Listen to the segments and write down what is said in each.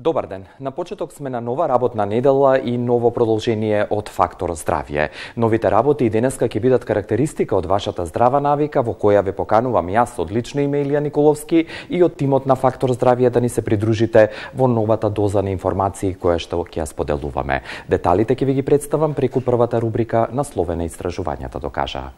Добар ден. На почеток сме на нова работна недела и ново продолжение од Фактор здравје. Новите работи и денеска ќе бидат карактеристика од вашата здрава навика, во која ве поканувам јас од лично име Илија Николовски и од тимот на Фактор здравје да ни се придружите во новата доза на информации која што ќе ја споделуваме. Деталите ќе ви ги представам преку првата рубрика насловена Истражувањата докажаа.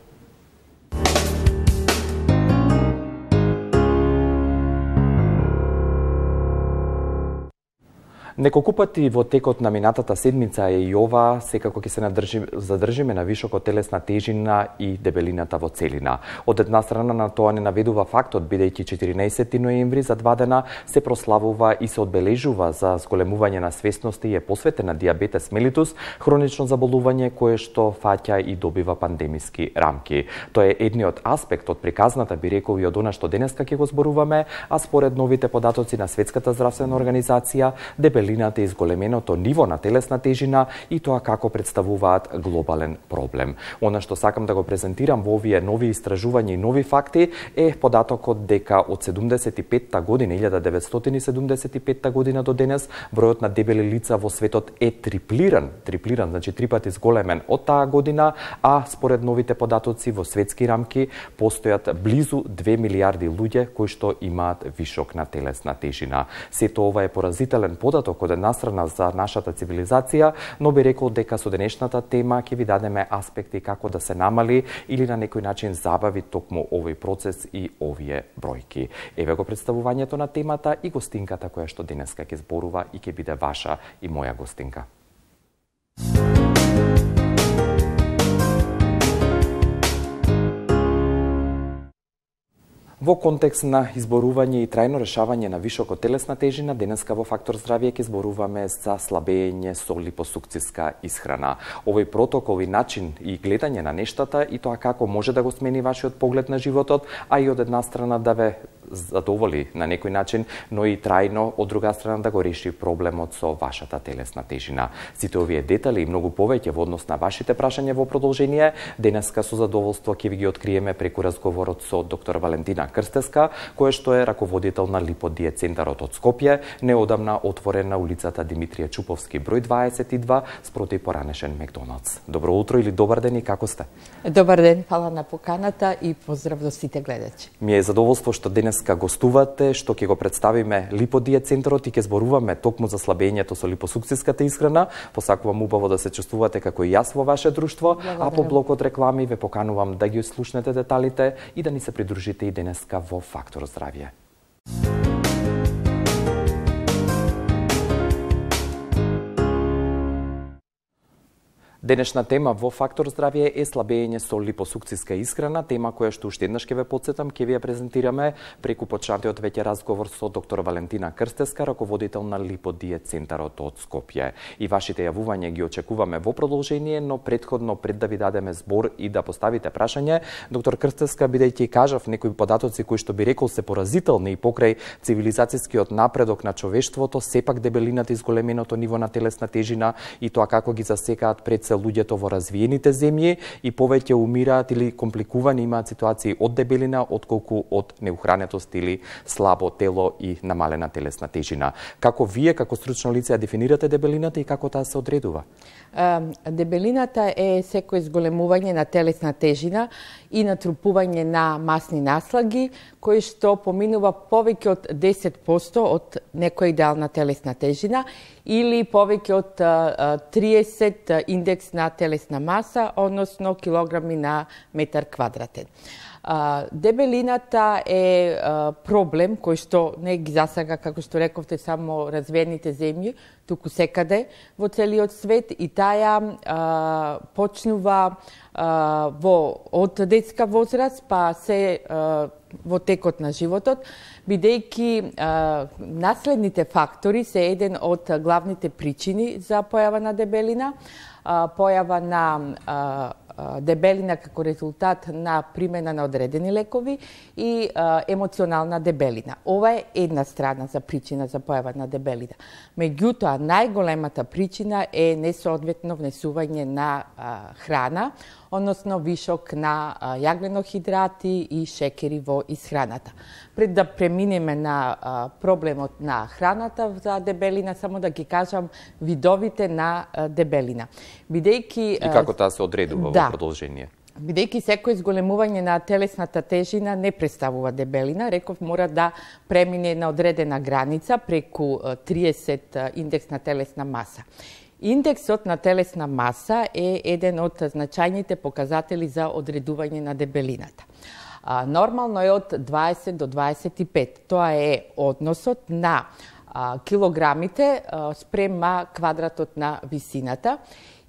Неколку пати во текот на минатата седмица е и ова, секако ќе се задржиме на вишокот телесна тежина и дебелината во целина. Од една страна на тоа не наведува фактот, бидејќи 14 ноември за 2 дена се прославува и се одбележува за зголемување на свесноста и е посветен на диабетес мелитус, хронично заболување кое што фаќа и добива пандемиски рамки. Тоа е едниот аспект од приказната, би рекол, и од она што денеска ќе го зборуваме, а според новите податоци на Светската здравствена организација, дебелината и зголеменото ниво на телесна тежина и тоа како представуваат глобален проблем. Она што сакам да го презентирам во овие нови истражувања и нови факти е податокот дека од 75-та година, 1975 година до денес, бројот на дебели лица во светот е триплиран, значи 3 пати зголемен од таа година, а според новите податоци во светски рамки постојат близу 2 милиарди луѓе кои што имаат вишок на телесна тежина. Сето ова е поразителен податок од една страна за нашата цивилизација, но би рекол дека со денешната тема ќе ви дадеме аспекти како да се намали или на некој начин забави токму овој процес и овие бројки. Еве го представувањето на темата и гостинката која што денеска ќе зборува и ќе биде ваша и моја гостинка. Во контекст на изборување и трајно решавање на вишокот телесна тежина, денеска во Фактор здравје ќе зборуваме за слабење со липосукциска исхрана. Овој протокол и начин и гледање на нештата и тоа како може да го смени вашиот поглед на животот, а и од една страна да ве задоволи на некој начин, но и трајно од друга страна да го реши проблемот со вашата телесна тежина. Сите овие детали и многу повеќе во однос на вашите прашања во продолжение, денеска со задоволство ќе ви ги откриеме преку разговорот со доктор Валентина Крстеска, која што е раководител на Липодиет центарот од Скопје, неодамна отворен на улицата Димитрije Чуповски број 22 спроти поранешен Макдоналдс. Добро утро или добар ден и како сте? Добар ден, фала на поканата и поздрав до сите гледачи. Ми е задоволство што денеска гостувате, што ќе го представиме Липодиет центарот и ќе зборуваме токму за слабењето со липосукциската исхрана. Посакувам убаво да се чувствувате како и јас во ваше друштво, а по блокот реклами ве поканувам да ги слушнете деталите и да ни се придружите и денеска во Фактор здравје. Денешна тема во Фактор здравје е слабење со липосукциска исхрана, тема која што уште еднаш ќе ве потсетам, ќе ви ја презентираме преку почнатиот веќе разговор со доктор Валентина Крстеска, раководител на Липодиет центарот од Скопје. И вашите јавувања ги очекуваме во продолжение, но претходно пред да ви дадеме збор и да поставите прашање, доктор Крстеска, бидејќи кажав некои податоци кои што би рекол се поразителни и покрај цивилизацијскиот напредок на човештвото, сепак дебелината и зголеменото ниво на телесна тежина и тоа како ги засекаат пред луѓето во развиените земји и повеќе умираат или компликувани имаат ситуации од дебелина отколку од неухранетост или слабо тело и намалена телесна тежина. Како вие како стручно лице ја дефинирате дебелината и како таа се одредува? Дебелината е секој зголемување на телесна тежина и натрупување на масни наслаги кои што поминува повеќе од 10% од некоја идеална телесна тежина или повеќе од 30 индекс на телесна маса, односно килограми на метар квадратен. Дебелината е проблем кој што не ги засага, како што рековте, само развиените земји, туку секаде во целиот свет и таа почнува од детска возраст, па се во текот на животот, бидејќи наследните фактори се еден од главните причини за појава на дебелина, појава на дебелина како резултат на примена на одредени лекови и емоционална дебелина. Ова е една страна за причина за појава на дебелина. Меѓутоа, најголемата причина е несоодветно внесување на храна, односно вишок на јагленохидрати и шекери во исхраната. Пред да преминеме на проблемот на храната за дебелина, само да ги кажам видовите на дебелина. И како таа се одредува во продолжение? Бидејќи секој зголемување на телесната тежина не представува дебелина, реков мора да премине на одредена граница преку 30 индекс на телесна маса. Индексот на телесна маса е еден од значајните показатели за одредување на дебелината. Нормално е од 20 до 25. Тоа е односот на килограмите спрема квадратот на висината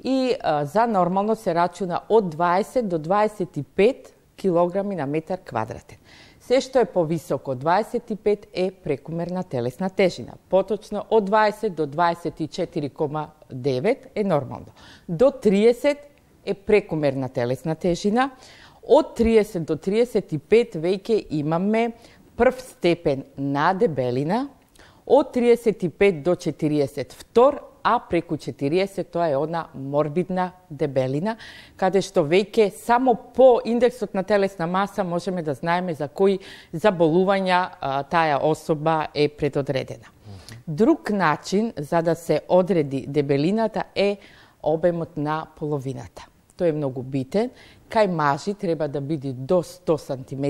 и за нормално се рачуна од 20 до 25 килограми на метар квадратен. Се што е повисоко од 25 е прекумерна телесна тежина. Поточно од 20 до 24,9 е нормално. До 30 е прекумерна телесна тежина. Од 30 до 35 веќе имаме прв степен на дебелина. Од 35 до 40 втор, а преку 40 тоа е она морбидна дебелина, каде што веќе само по индексот на телесна маса можеме да знаеме за кои заболувања таа особа е предодредена. Друг начин за да се одреди дебелината е обемот на половината. Тој е многу битен. Кај мажи треба да биде до 100 см,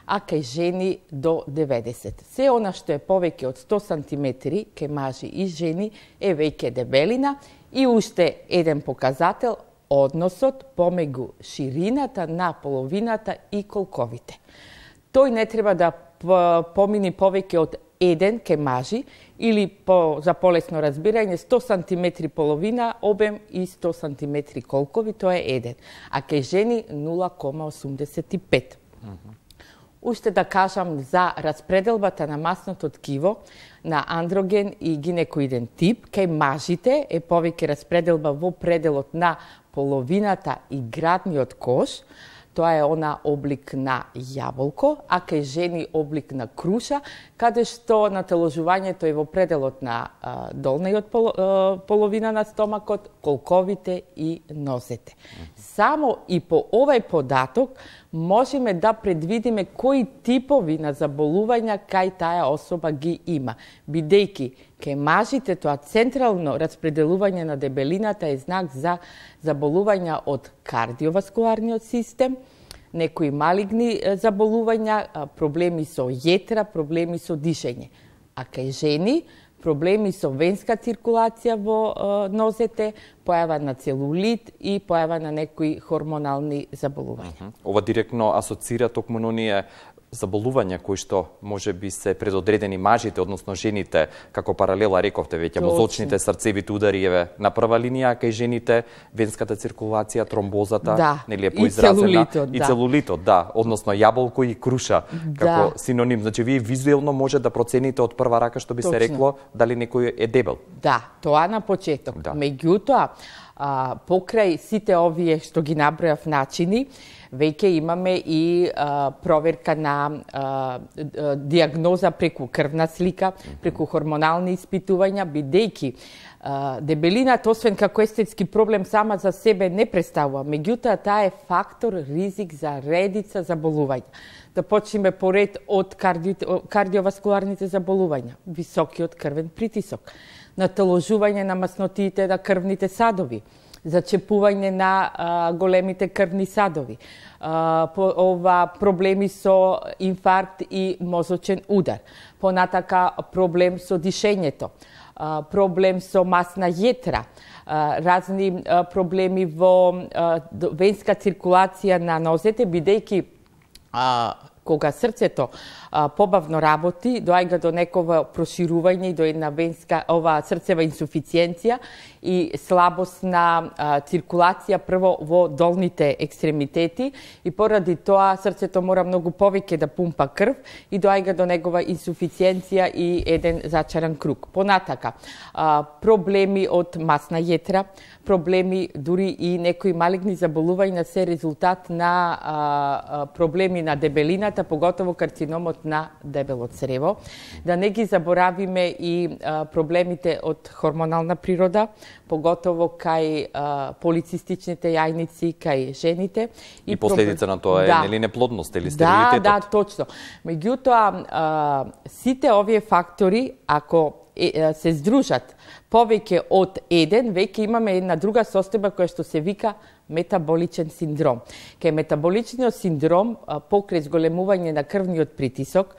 а кај жени до 90. Се она што е повеќе од 100 см кај мажи и жени е веќе дебелина и уште еден показател односот помеѓу ширината на половината и колковите. Тој не треба да помини повеќе од 1 кај мажи или за полесно разбирање 100 см половина обем и 100 см колкови, тоа е 1, а кај жени 0,85. Уште да кажам за распределбата на масното ткиво на андроген и гинекоиден тип, кај мажите е повеќе распределба во пределот на половината и градниот кош, тоа е она облик на јаболко, а кај жени облик на круша, каде што наталожувањето е во пределот на долниот половина на стомакот, колковите и нозете. Само и по овај податок можеме да предвидиме кои типови на заболувања кај таа особа ги има, бидејќи кај мажите тоа централно распределување на дебелината е знак за заболувања од кардиоваскуларниот систем, некои малигни заболувања, проблеми со јетра, проблеми со дишење. А кај жени проблеми со венска циркулација во нозете, појава на целулит и појава на некои хормонални заболувања. Ова директно асоцира токму на оние заболувања кои што може би се предодредени мажите, односно жените, како паралела рековте веќе, мозочните, срцевите удари еве на прва линија, кај жените венската циркулација, тромбозата, нели е поизразена, и целулитот, односно јаболко и круша како синоним. Значи вие визуелно може да процените од прва рака што би се рекло дали некој е дебел. Да, тоа на почеток. Меѓутоа, покрај сите овие што ги набројав начини, веќе имаме и проверка на диагноза преку крвна слика, преку хормонални испитувања, бидејќи дебелината, освен како естетски проблем сама за себе не представува, меѓутоа таа е фактор ризик за редица заболувања. Да почнеме поред од кардиоваскуларните заболувања, високиот крвен притисок, наталожување на маснотиите на крвните садови, зачепување на големите крвни садови, проблеми со инфаркт и мозочен удар, понатака проблем со дишењето, проблем со масна јетра, разни проблеми во венска циркулација на нозете, бидејќи кога срцето побавно работи, доаѓа до некова проширување и до една срцева инсуфициенција и слабост на циркулација прво во долните екстремитети и поради тоа срцето мора многу повеќе да пумпа крв и доаѓа до негова инсуфициенција и еден зачаран круг. Понатака, проблеми од масна јетра, проблеми дури и некои малигни заболувања се резултат на проблеми на дебелината, поготово карциномот на дебело црево. Да не ги заборавиме и проблемите од хормонална природа, поготово кај полицистичните јајници, кај жените. И последица на тоа е нели неплодност или стерилитетот? Да, точно. Меѓутоа, сите овие фактори, ако се здружат повеќе од еден, веќе имаме една друга состојба која што се вика метаболичен синдром. Кај метаболичниот синдром, покрај зголемување на крвниот притисок,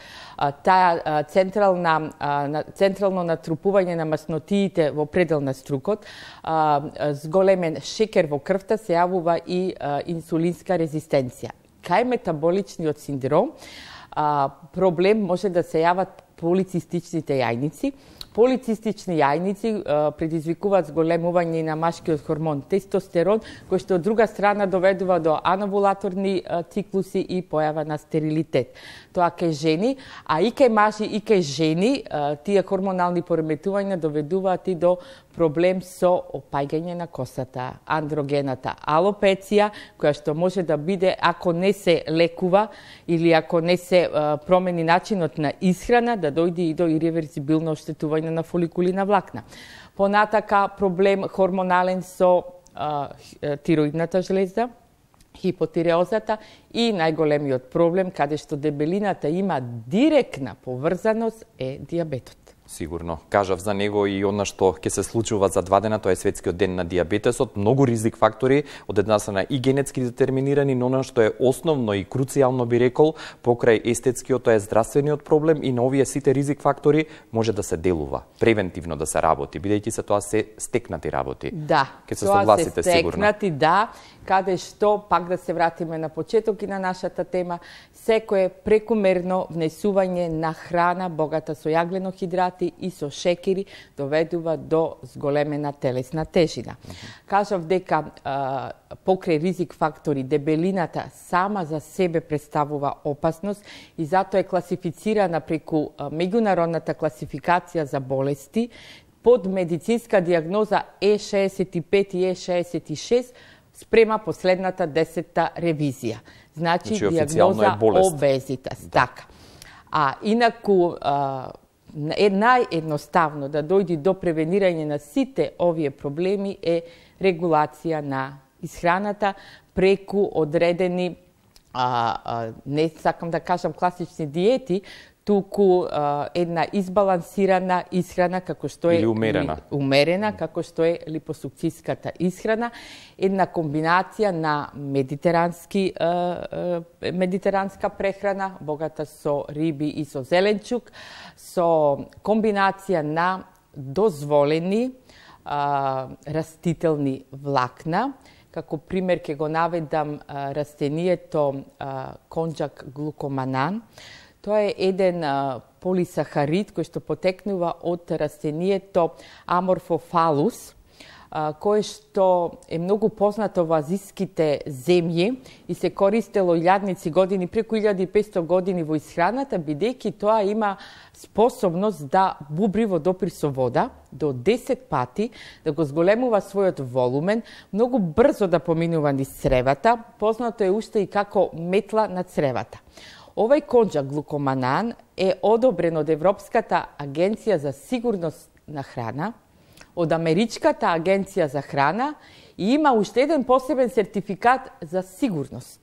таа централно натрупување на маснотиите во предел на струкот, зголемен шекер во крвта, се јавува и инсулинска резистенција. Кај метаболичниот синдром, проблем може да се јават полицистичните јајници. Полицистични јајници предизвикуваат зголемување на машкиот хормон тестостерон, кој што од друга страна доведува до ановулаторни циклуси и појава на стерилитет. Тоа кај жени, а и кај мажи и кај жени, тие хормонални пореметувања доведуваат и до проблем со опаѓање на косата, андрогената алопеција, која што може да биде, ако не се лекува или ако не се промени начинот на исхрана, да дојде и до иреверзибилно оштетување на фоликулина влакна. Понатака проблем хормонален со тироидната жлеза, хипотиреозата и најголемиот проблем, каде што дебелината има директна поврзаност, е дијабетот. Сигурно. Кажав за него и она што ќе се случува за 2 дена, тоа е светскиот ден на дијабетесот. Многу ризик фактори, од една страна и генетски детерминирани, но она што е основно и круцијално би рекол, покрај естетскиот, тоа е здравствениот проблем и на овие сите ризик фактори може да се делува, превентивно да се работи, бидејќи се тоа се стекнати работи. Да, ќе се согласите сигурно. Стекнати, да, каде што, пак да се вратиме на почеток и на нашата тема, секое прекумерно внесување на храна богата со јагленохидрати и со шекери доведува до зголемена телесна тежина. Кажав дека покрај ризик фактори дебелината сама за себе представува опасност и затоа е класифицирана преку меѓународната класификација за болести под медицинска дијагноза E65 и E66 спрема последната 10-та ревизија. Значи дијагноза обезитас. Така. А инаку е наједноставно да дојде до превенирање на сите овие проблеми е регулација на исхраната преку одредени, не сакам да кажам класични диети, туку една избалансирана исхрана, како што е умерена, како што е липосукцијската исхрана, една комбинација на медитеранска прехрана, богата со риби и со зеленчук, со комбинација на дозволени растителни влакна. Како пример ќе го наведам растението конџак глукоманан. Тоа е еден полисахарид кој што потекнува од растението Аморфофалус, кое што е многу познато во азиските земји и се користело илјадници години, преку 1500 години во исхраната, бидејќи тоа има способност да бубри во допир со вода до 10 пати, да го зголемува својот волумен, многу брзо да поминува низ цревата, познато е уште и како метла на цревата. Овај конџак глукоманан е одобрен од Европската агенција за сигурност на храна, од Америчката агенција за храна и има уште еден посебен сертификат за сигурност.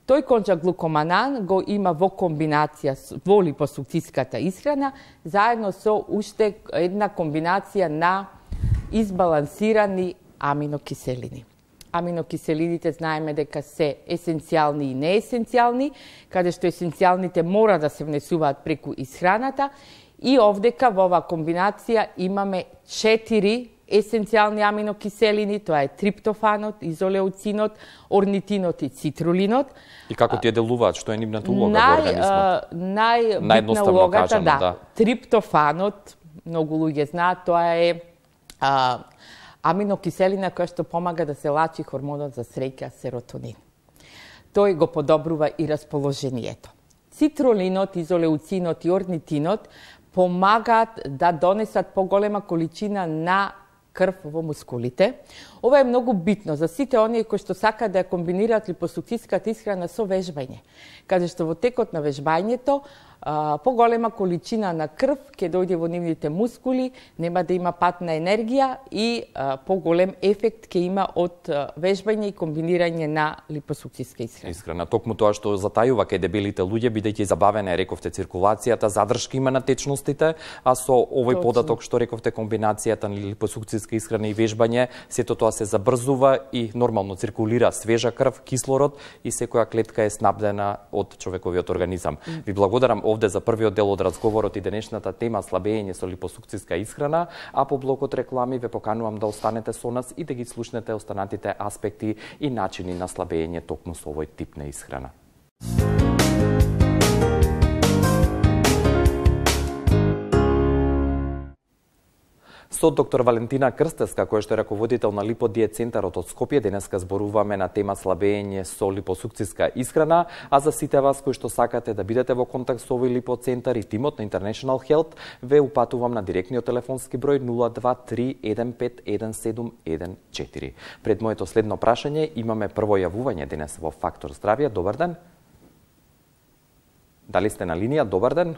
Тој конџак глукоманан го има во комбинација во липосукцијската исхрана, заедно со уште една комбинација на избалансирани аминокиселини. Аминокиселините знаеме дека се есенцијални и неесенцијални, каде што есенцијалните мора да се внесуваат преку исхраната и овдека во оваа комбинација имаме 4 есенцијални аминокиселини, тоа е триптофанот, изолеуцинот, орнитинот и цитрулинот. И како тие делуваат, што е нивната улога во организмот? Најбитна улогата, да. Триптофанот, многу луѓе знаат, тоа е аминокиселина која што помага да се лачи хормонот за среќа, серотонин. Тој го подобрува и расположението. Цитрулинот, изолеуцинот и орнитинот помагаат да донесат поголема количина на крв во мускулите. Ова е многу битно за сите оние кои што сакаат да ја комбинираат липосукциската исхрана со вежбање. Каде што во текот на вежбањето поголема количина на крв ќе дојде во нивните мускули, нема да има пат на енергија и поголем ефект ќе има од вежбање и комбинирање на липосукциска исхрана. Токму тоа што затајува кај дебелите луѓе, бидејќи забавена е, рековте, циркулацијата, задршка има на течностите, а со овој податок што рековте, комбинацијата на липосукциска исхрана и вежбање, сето тоа се забрзува и нормално циркулира свежа крв, кислород и секоја клетка е снабдена од човековиот организам. Ви благодарам овде за првиот дел од разговорот и денешната тема слабење со липосукциска исхрана, а по блокот реклами ве поканувам да останете со нас и да ги слушнете останатите аспекти и начини на слабење токму со овој тип на исхрана. Со доктор Валентина Крстевска, која што е раководител на липодиет центарот од Скопје, денеска зборуваме на тема слабење со липосукциска исхрана, а за сите вас кои што сакате да бидете во контакт со овој липоцентар и тимот на International Health, ве упатувам на директниот телефонски број 023151714. Пред моето следно прашање имаме прво јавување денес во Фактор здравје. Добар ден. Дали сте на линија? Добар ден.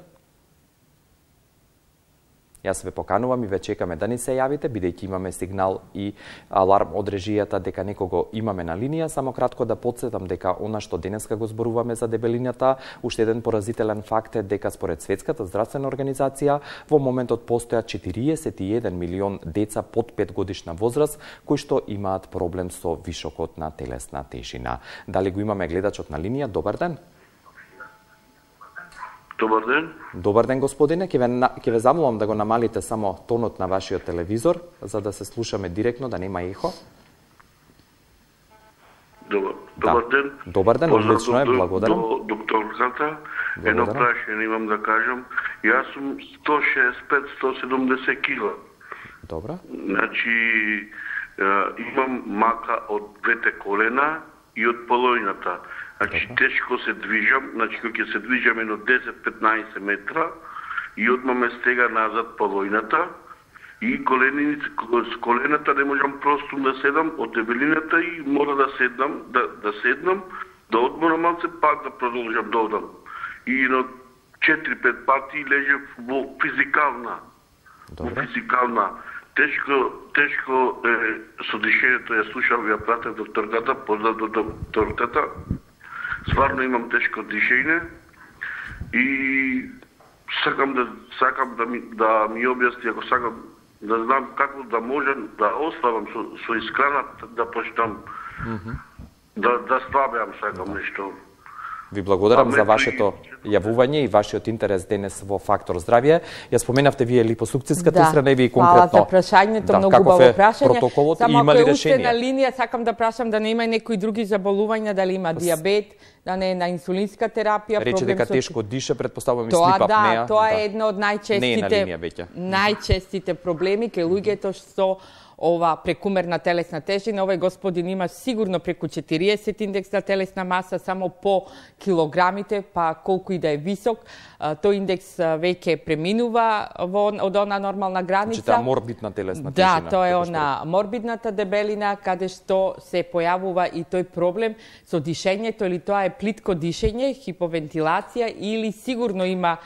Јас ве поканувам и ве чекаме да ни се јавите, бидејќи имаме сигнал и аларм од режијата дека некого имаме на линија. Само кратко да потсетам дека она што денеска го зборуваме за дебелината, уште еден поразителен факт е дека според Светската здравствена организација во моментот постојат 41 милион деца под 5 годишна возраст кои што имаат проблем со вишокот на телесна тежина. Дали го имаме гледачот на линија? Добар ден. Добар ден. Добар ден, господине. Ќе ве замолам да го намалите само тонот на вашиот телевизор, за да се слушаме директно, да нема ехо. Добар ден. Добар ден, одлично е, благодарам. Докторката, едно прашање имам да кажам. Јас сум 165-170 кила. Добра. Значи, имам мака од двете колена и од половината. Значи, тешко се движам, значи, кога ќе се движам едно 10-15 метра и одма ме стега назад половината и с колената не можам просто да седам од дебелината и мора да седнам, да седнам, да одморам малце, пак да продолжам да одам. И едно 4-5 пати лежев во физикална. Тешко со дишењето ја слушам, ја пратев докторката, поздрав до докторката. Стварно имам тешко дишење и сакам да ми објасни, ако сакам да знам како да можам да оставам со исхраната, да почнам да слабеам, сакам нешто. Ви благодарам за вашето јавување и вашиот интерес денес во Фактор здравје. Ја споменавте вие липосукциската исхрана и ви конкретно. Фала за прашањето, многу убаво прашање. Протоколот само и има ли ако е решение? уште на линија, сакам да прашам да не има некои други заболувања, дали има диабет, да не е на инсулинска терапија, рече дека тешко дише, претпоставувам и тоа, слип апнеа. Тоа е едно од најчестите проблеми кај луѓето што ова прекумерна телесна тежина. Овој господин има сигурно преку 40 индекс на телесна маса, само по килограмите, па колку и да е висок, тој индекс веќе преминува од она нормална граница. Значи, морбидна телесна тежина. Да, тоа е она морбидната дебелина, каде што се појавува и тој проблем со дишењето, или тоа е плитко дишење, хиповентилација, или сигурно има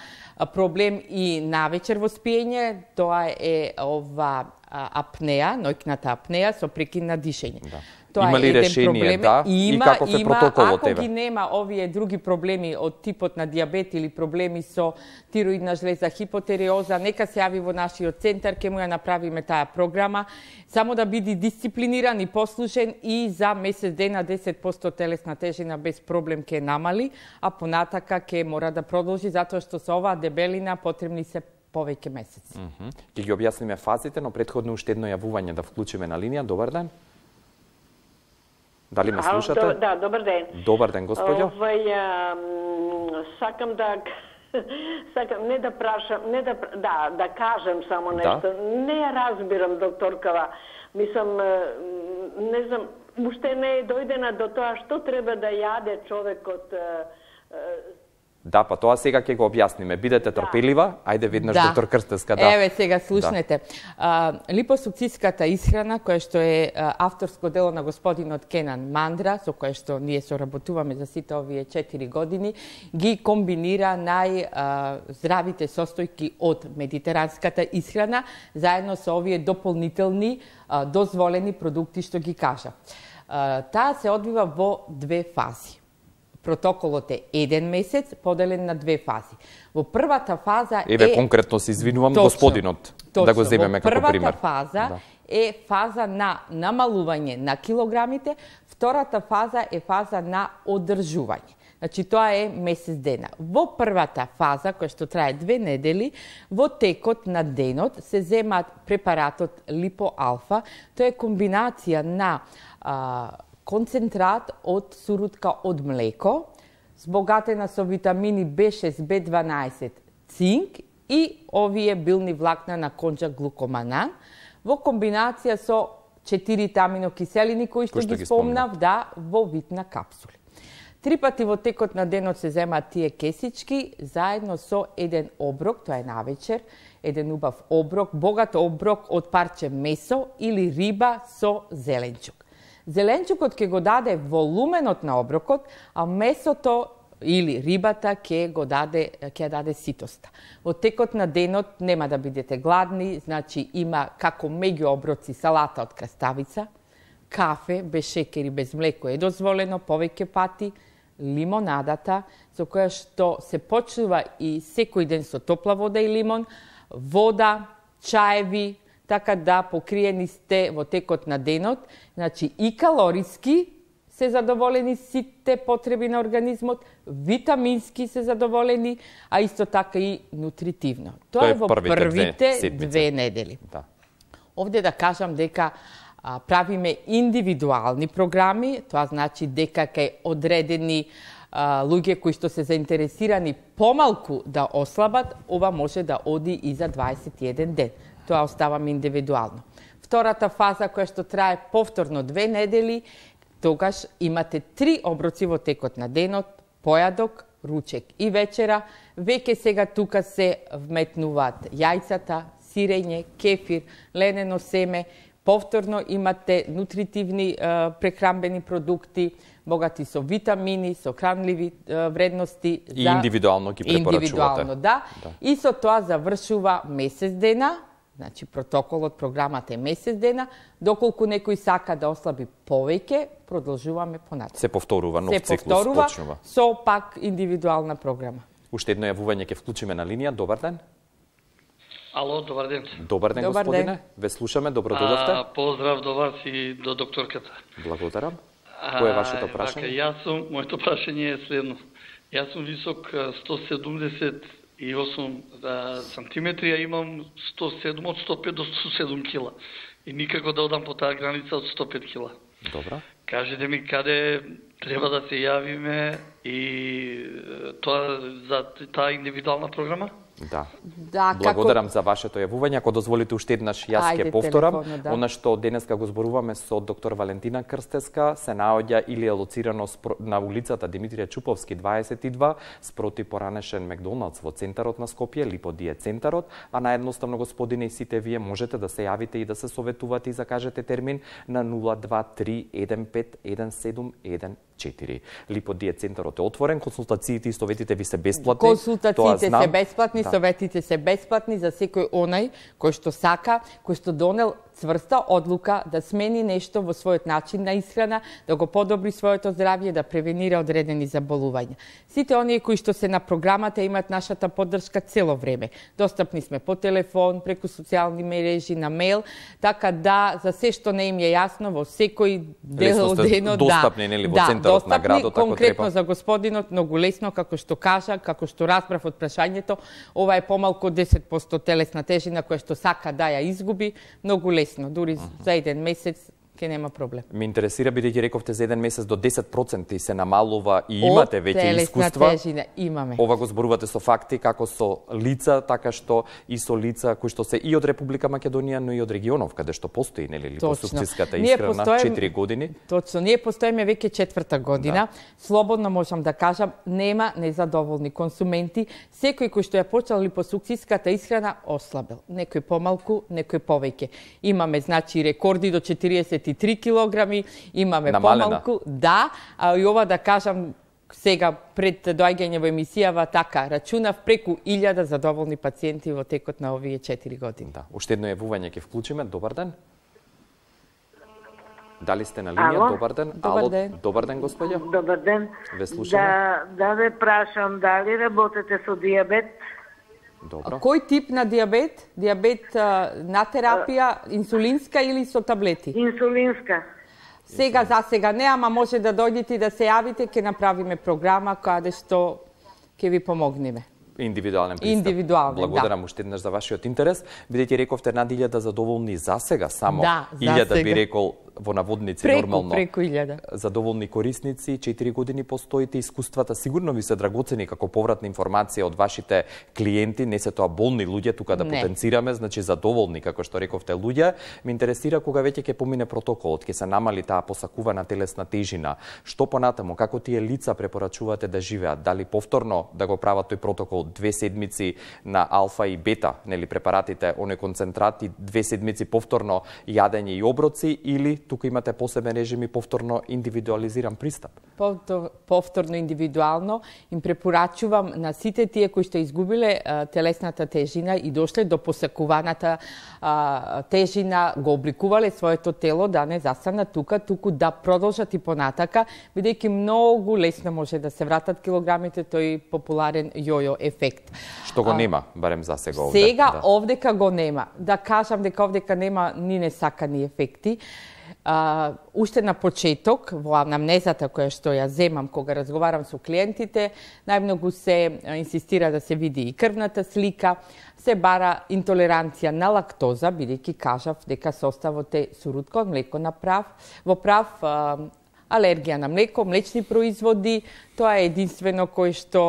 проблем и навечер во спиење, тоа е ова апнеа, ноќната апнеа со прекин на дишење. Да. Тоа има ли решение, да? И каков е протоколот ако ги нема овие други проблеми од типот на диабет или проблеми со тироидна жлеза, хипотериоза, нека се јави во нашиот центар, ќе му ја направиме таа програма, само да биде дисциплиниран и послушен и за месец дена 10% телесна тежина без проблем ќе намали, а понатака ќе мора да продолжи, затоа што со оваа дебелина потребни се повеќе месеци. Ќе ги објасниме фазите, но претходно уште едно јавување да вклучиме на линија. Добар ден. Дали ме слушате? Да, добар ден. Добар ден, господјо. Сакам не да прашам, да кажам само нешто. Не ја разбирам докторкава. Мислам, не знам, уште не е дојдена до тоа што треба да јаде човекот. Да, па тоа сега ќе го објасниме. Бидете трпелива. Ајде веднаш доктор Крстеска, да. Еве сега слушнете. Липосукциската исхрана, која што е авторско дело на господинот Кенан Мандра, со која што ние соработуваме за сите овие 4 години, ги комбинира најздравите состојки од медитеранската исхрана, заедно со овие дополнителни дозволени продукти што ги кажа. Таа се одвива во 2 фази. Протоколот е 1 месец, поделен на 2 фази. Во првата фаза Еве конкретно се извинувам господинот, да го земеме како пример. Првата фаза е фаза на намалување на килограмите, втората фаза е фаза на одржување. Значи, тоа е месец дена. Во првата фаза, која што трае 2 недели, во текот на денот се земат препаратот Липо-алфа. Тоа е комбинација на концентрат од сурутка од млеко, збогатена со витамини B6, B12, цинк и овие билни влакна на конџак глукоманан, во комбинација со 4 аминокиселини кои што ги спомнав, во вид на капсули. 3 пати во текот на денот се земаат тие кесички, заедно со еден оброк, тоа е навечер, еден убав оброк, богат оброк од парче месо или риба со зеленчук. Зеленчукот ќе го даде волуменот на оброкот, а месото или рибата ќе даде ситоста. Во текот на денот нема да бидете гладни, значи има како меѓу оброци салата од краставица, кафе без шекер и без млеко е дозволено повеќе пати, лимонадата, со која што се почнува и секој ден со топла вода и лимон, вода, чаеви, така да покриени сте во текот на денот, значи и калориски се задоволени сите потреби на организмот, витамински се задоволени, а исто така и нутритивно. Тоа е во првите 2 недели. Да. Овде да кажам дека правиме индивидуални програми, тоа значи дека кај одредени луѓе кои што се заинтересирани помалку да ослабат, ова може да оди и за 21 ден. Тоа оставаме индивидуално. Втората фаза, која што трае повторно 2 недели, тогаш имате 3 оброци во текот на денот, појадок, ручек и вечера. Веќе сега тука се вметнуваат јајцата, сирење, кефир, ленено семе. Повторно имате нутритивни прехранбени продукти, богати со витамини, со хранливи вредности. И индивидуално ги препорачувате. Индивидуално, да. И со тоа завршува месец дена. Значи, протоколот, програмата е месец дена. Доколку некој сака да ослаби повеќе, продолжуваме понатаму. Се повторува, нов циклус почнува. Со пак индивидуална програма. Уште едно јавување ќе вклучиме на линија. Добар ден. Ало, добар ден. Добар ден, господине. Ве слушаме, добро дојдовте. Поздрав до вас и до докторката. Благодарам. Кој е вашето прашање? Моето прашање е следно. Јас сум висок 178 сантиметри, а имам 107 од 105 до 107 кила. И никако да одам по таа граница од 105 кила. Добра. Кажете ми каде треба да се јавиме и тоа за таа индивидуална програма? Да. Благодарам за вашето јавување. Ако дозволите уште еднаш јас ќе повторам. Она што денеска го зборуваме со доктор Валентина Крстеска се наоѓа или е лоцирано на улицата Димитрија Чуповски 22 спроти поранешен Макдоналдс во центарот на Скопје, Липодиет центарот, а наедноставно господине и сите вие можете да се јавите и да се советувате и закажете термин на 023151714. Липодиет центарот е отворен, консултациите и советите ви се бесплатни. Консултациите се бесплатни, советите се бесплатни за секој онај кој што сака, кој што донел цврста одлука да смени нешто во својот начин на исхрана, да го подобри своето здравје, да превенира одредени заболувања. Сите оние кои што се на програмата имаат нашата поддршка цело време. Достапни сме по телефон, преку социјални мрежи, на мејл, така да за се што не им е јасно во секој дел од денот, достапни, нели, во центарот на градот, ако конкретно треба. За господинот, многу лесно, како што кажа, како што разбрав од прашањето, ова е помалку од 10% телесна тежина која што сака да ја изгуби, многу лесно, дури за еден месец ке нема проблем. Ме интересира, бидејќи рековте за еден месец до 10% се намалува и имате веќе искуства. Тежина имаме. Ова го зборувате со факти, како со лица, така што и со лица кои што се и од Република Македонија, но и од регионов, каде што постои, нели, липосукциската исхрана 4 години. Точно, ние постоиме веќе 4-та година. Да. Слободно можам да кажам, нема незадоволни консументи. Секој кој што ја почел липосукциската исхрана ослабел. Некој помалку, некој повеќе. Имаме, значи, рекорди до 43 килограми, имаме помалку, да, а и ова да кажам сега пред доаѓање во емисијава, така, рачунав преку 1000 задоволни пациенти во текот на овие 4 години. Да, уште едно јавување ќе вклучиме. Добар ден. Дали сте на линија? Ало? Добар ден. Добар ден. Добар ден, господја. Добар ден. Ве слушаме. Да ве прашам, дали работите со диабет? Добро. А кој тип на диабет? Диабет на терапија, инсулинска или со таблети? Инсулинска. Сега за сега не, ама може да дојдете и да се јавите, ќе направиме програма каде што ќе ви помогнеме. Индивидуален пристап. Индивидуален, Благодарам уште еднаш за вашиот интерес. Бидејќи рековте над 1000 задоволни за сега само. Да, за 1000 сега. би рекол во наводници нормално. Преку 1000. Задоволни корисници, 4 години постоите, искуствата сигурно ви се драгоцени како повратна информација од вашите клиенти, не се тоа болни луѓе, тука да потенцираме, значи задоволни, како што рековте, луѓе. Ме интересира кога веќе ќе помине протоколот, ќе се намали таа посакувана телесна тежина. Што понатаму, како тие лица препорачувате да живеат? Дали повторно да го прават тој протокол 2 седмици на алфа и бета, нели препаратите, оне концентрати, 2 седмици повторно јадење и оброци, или тука имате посебен режим и повторно индивидуализиран пристап? Повторно индивидуално им препорачувам на сите тие кои што изгубиле телесната тежина и дошле до посакуваната тежина, го обликувале своето тело да не застанат туку да продолжат и понатака, бидејќи многу лесно може да се вратат килограмите, тој популарен јојо ефект. Што го нема, барем за сега овде. Сега овдека го нема. Да кажам дека овдека нема ни несакани ефекти. Уште на почеток, во анамнезата која што ја земам кога разговарам со клиентите, најмногу се инсистира да се види и крвната слика, се бара интолеранција на лактоза, бидејќи кажав дека составот е сурутка од млеко на прав, во прав, алергија на млеко, млечни производи, тоа е единствено кој што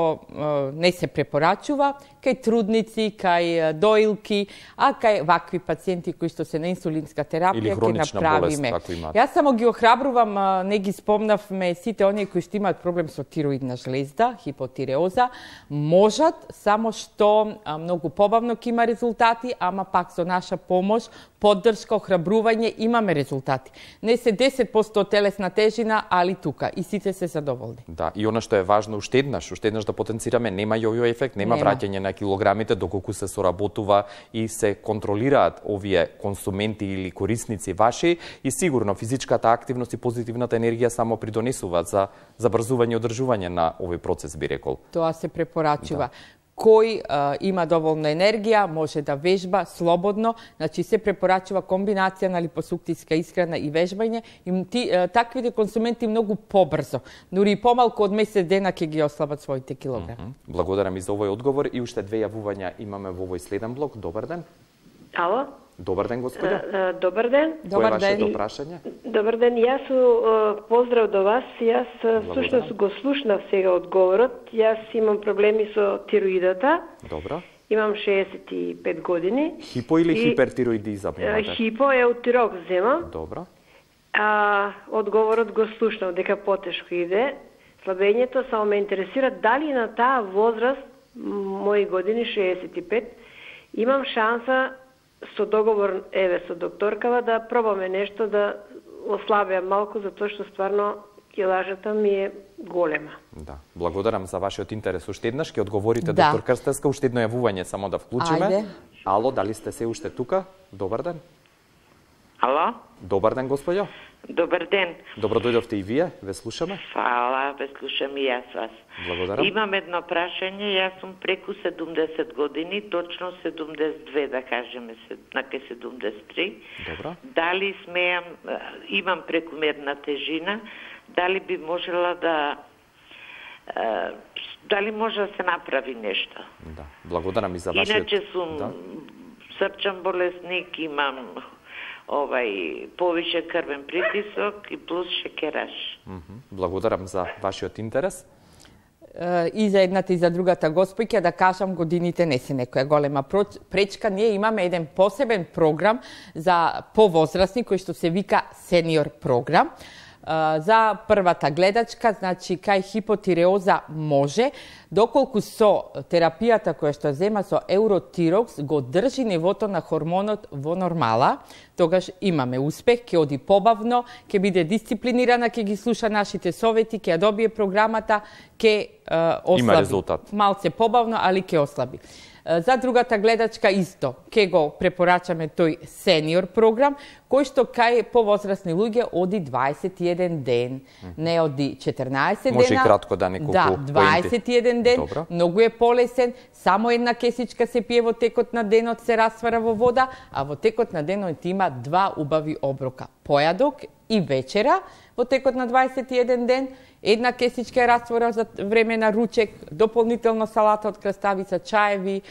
не се препорачува кај трудници, кај доилки, а кај вакви пациенти кои што се на инсулинска терапија ќе направиме. Јас само ги охрабрувам, не ги спомнавме сите оние кои што имаат проблем со тироидна жлезда, хипотиреоза, можат, само што многу побавно ќе има резултати, ама пак со наша помош, поддршка, охрабрување, имаме резултати. Не се 10% телесна тежина, али тука и сите се задоволни. Да, и она што е важно уште еднаш да потенцираме, нема јојо ефект, нема враќање на килограмите доколку се соработува и се контролираат овие консументи или корисници ваши, и сигурно физичката активност и позитивната енергија само придонесуваат за забрзување и одржување на овој процес, би рекол. Тоа се препорачува. Кој има доволна енергија, може да вежба слободно, значи се препорачува комбинација на липосукциска исхрана и вежбање, и таквите консументи многу побрзо, дури и помалку од месец дена ќе ги ослабат своите килограми. Благодарам и за овој одговор, и уште 2 јавувања имаме во овој следен блок. Добар ден. Ало? Добар ден, господја. Добар ден. Кој е вашето прашање? Добар ден, јас поздрав до вас. Јас всушност го слушнав сега одговорот. Јас имам проблеми со тироидата. Добро. Имам 65 години. Хипо или хипертироидизам? Хипо е утирок земам. Добро. Одговорот го слушнав дека потешко иде. Слабењето само ме интересира дали на таа возраст, мои години 65, имам шанса со договор со докторкава да пробаме нешто да ослабеам малку, затоа што стварно килажата ми е голема. Да, благодарам за вашиот интерес. Уште еднаш ќе одговорите, доктор Крстевска, уште едно јавување само да вклучиме. Ајде. Ало, дали сте се уште тука? Добар ден. Ало? Добар ден, господјо. Добар ден. Добро дојдовте и вие, ве слушаме. Фала, ве слушам и јас вас. Благодарам. Имам едно прашање, јас сум преку 70 години, точно 72 да кажеме, наке 73. Добро. Дали смеам, имам прекумерна тежина, дали би можела да дали може да се направи нешто? Да, благодарам и за вашиот... Иначе сум срчан болесник, имам повише крвен притисок и плюс шекераш. Благодарам за вашиот интерес. И за едната и за другата госпојка да кажам, годините не се некоја голема пречка. Ние имаме еден посебен програм за повозрастни кој што се вика сениор програм. За првата гледачка, значи кај хипотиреоза може, доколку со терапијата која што зема со Еуротирокс го држи нивото на хормонот во нормала, тогаш имаме успех, ќе оди побавно, ќе биде дисциплинирана, ќе ги слуша нашите совети, ќе ја добие програмата, ќе ослаби. Има резултат. Малце побавно, али ќе ослаби. За другата гледачка исто, ќе го препорачаме тој сениор програм, кој што кај повозрастни луѓе оди 21 ден, не оди 14 дена. Може и кратко да неколку поинти. Да, 21 ден, добро. Многу е полесен, само една кесичка се пие во текот на денот, се раствара во вода, а во текот на денот има 2 убави оброка. Појадок и вечера во текот на 21 ден, една кесичка раствора за време на ручек, дополнително салата од краставица, чаеви,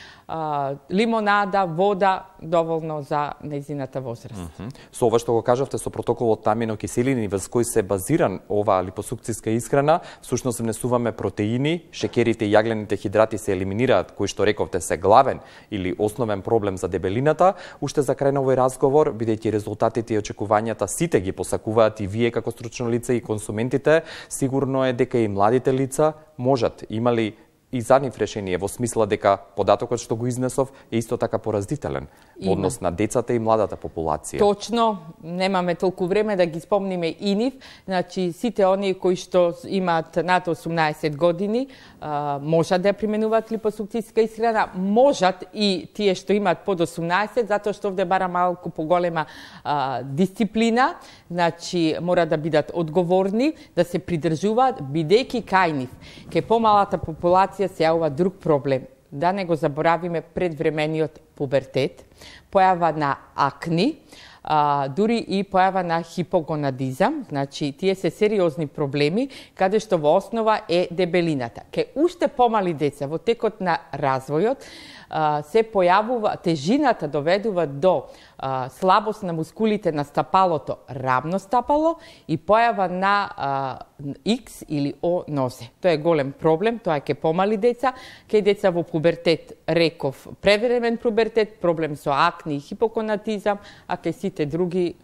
лимонада, вода, доволно за нејзината возраст. Со ова што го кажавте со протоколот аминокиселини врз кој се базиран оваа липосукциска исхрана, всушност внесуваме протеини, шекерите и јаглените хидрати се елиминираат, кои што рековте се главен или основен проблем за дебелината. Уште за крај на овој разговор, бидејќи резултатите и очекувањата сите ги посакуваат и вие како стручно лице и консументите, сигурно е дека и младите лица можат, имали и за нив решение во смисла дека податокот што го изнесов е исто така пораздителен во однос на децата и младата популација. Точно, немаме толку време да ги спомниме и нив. Значи, сите оние кои што имаат над 18 години можат да ја применуваат липосукциска исхрана, можат и тие што имаат под 18, затоа што овде бара малку поголема дисциплина, значи мора да бидат одговорни, да се придржуваат, бидејќи кај нив, кај помалата популација се јавува друг проблем. Да не го заборавиме предвремениот пубертет, појава на акни, дури и појава на хипогонадизам, значи тие се сериозни проблеми, каде што во основа е дебелината. Ке уште помали деца во текот на развојот се појавува, тежината доведува до слабост на мускулите на стапалото, рамно стапало и појава на X или O нозе. Тоа е голем проблем, тоа е ке помали деца, ке деца во пубертет, реков превремен пубертет, проблем со акни и хипоконатизам, а ке сите други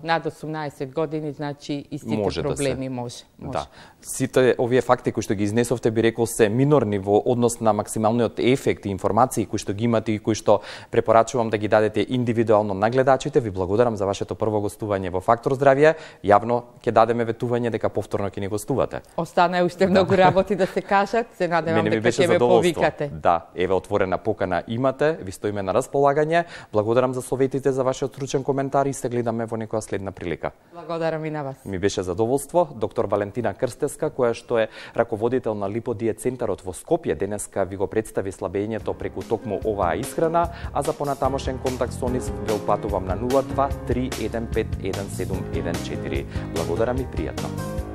над 18 години, значи истите проблеми може. Да. Сите овие факти кои што ги изнесовте би рекол се минорни во однос на максималниот ефект и информации кои што ги имате и кои што препорачувам да ги дадете индивидуално на гледачите. Ви благодарам за вашето прво гостување во Фактор здравје. Јавно ќе дадеме ветување дека повторно ќе ни гостувате. Остана уште многу работи да се кажат. Се надевам дека ќе ме повикате. Да, еве отворена покана имате, ви стоиме на располагање. Благодарам за советите, за вашиот стручен коментар и се гледаме во некоја следна прилика. Благодарам и на вас. Ми беше задоволство. Доктор Валентина Крстеска, која што е раководител на Липодиет центарот во Скопје, денеска ви го представи слабењето преку токму оваа исхрана, а за понатамошен контакт со нив ве упатувам на 02 315 1714. Благодарам и пријатно.